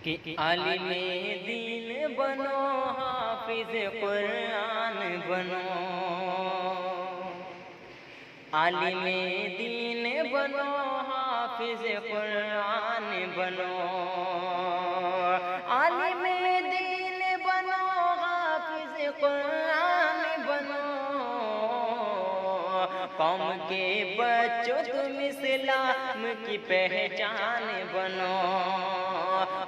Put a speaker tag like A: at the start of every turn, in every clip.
A: کہ عالم دین بنو، حافظ قرآن بنو، عالم دین بنو، حافظ قرآن بنو، عالم دین بنو، حافظ قرآن بنو، قوم کے بچوں تم اسلام کی پہچان بنو،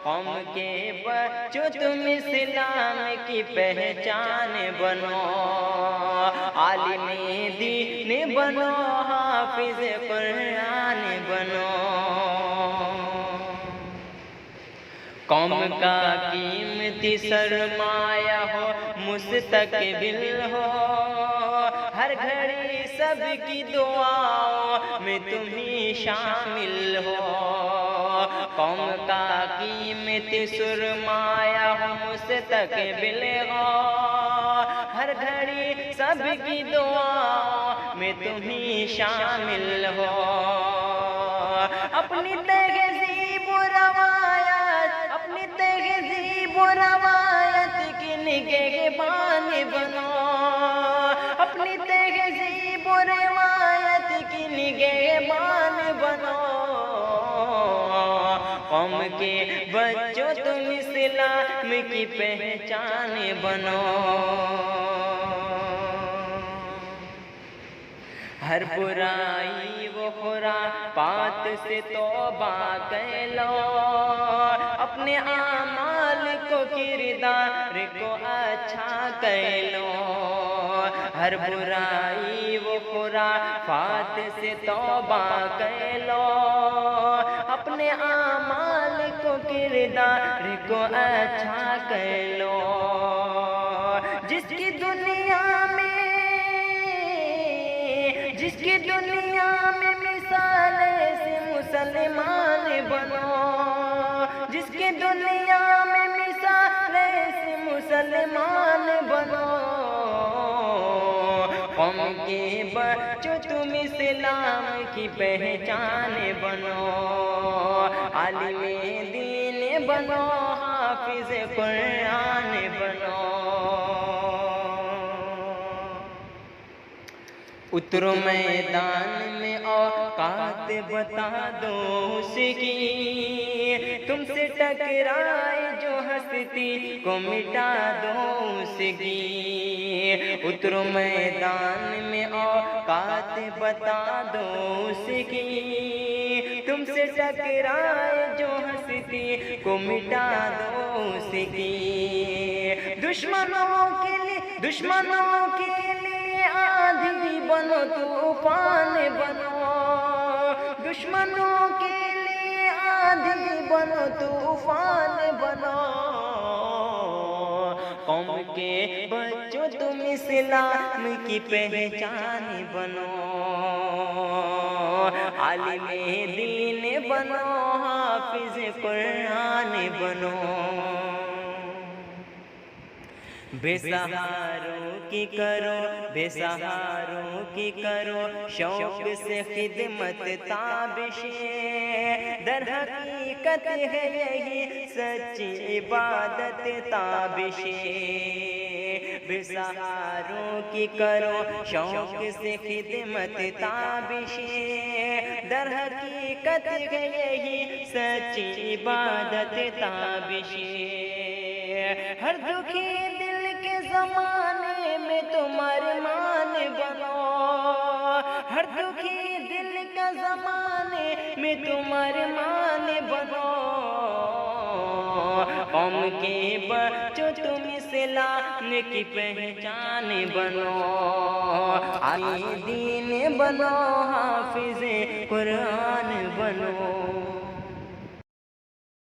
A: قوم کے بچوں تم اسلام کی پہچان بنو، عالم دین بنو، حافظ قرآن بنو، قوم کا قیمتی سرمایہ ہو، مستقبل ہو، ہر گھڑی سب کی دعاؤں میں تم ہی شامل ہو، قوم کا قیمتی سرمایہ ہو، مستقبل ہو، ہر گھڑی سب کی دعاؤں میں تم ہی شامل ہو، اپنی تہذیب و روایت، اپنی تہذیب و روایت کی نگہبان بنو، اپنی تہذیب و روایت کی نگہبان بنو، قوم کے بچوں تم اسلام کی پہچان بنو، ہر برائی و خرافات سے توبہ کر لو، اپنے اعمال کو کردار کو اچھا کر لو، ہر برائی و خرافات سے توبہ کر لو، اپنے اعمال کو کردار کو اچھا کر لو، جس کی دنیا میں مثال سے مسلمان بنو، جس کی دنیا میں مثال سے مسلمان بنو، قوم کے بچوں تم اسلام کی پہچان بنو، عالم دین بنو، حافظ قرآن بنو، اترو میدان میں اوقات بتا دو اس کی، تم سے ٹکرائے جو ہستی کو مٹا دو اس کی، اترو میدان میں اوقات بتا دو اس کی، تم سے ٹکرائے جو ہستی کو مٹا دو اس کی، دشمنوں کے لیے آندھی بنو، طوفان بنو، دشمنوں کے لیے آندھی بنو، طوفان بنو، قوم کے بچوں تم اسلام کی پہچان بنو، عالم دین بنو، حافظ قرآن بنو، بے سہاروں کی کرو، بے سہاروں کی کرو شوق سے خدمت تابشیں، در حقیقت ہے یہی سچی عبادت تابشیں، بے سہاروں کی کرو شوق سے خدمت تابشیں، در حقیقت ہے یہی سچی عبادت تابشیں، ہر دکھی دل کے زمانے میں تم ارمان بنو، ہر دکھی دل کا زمانے میں تم ارمان بنو، قوم کے بچوں تم اسلام کی پہچان بنو، عالم دین بنو، حافظ قرآن بنو۔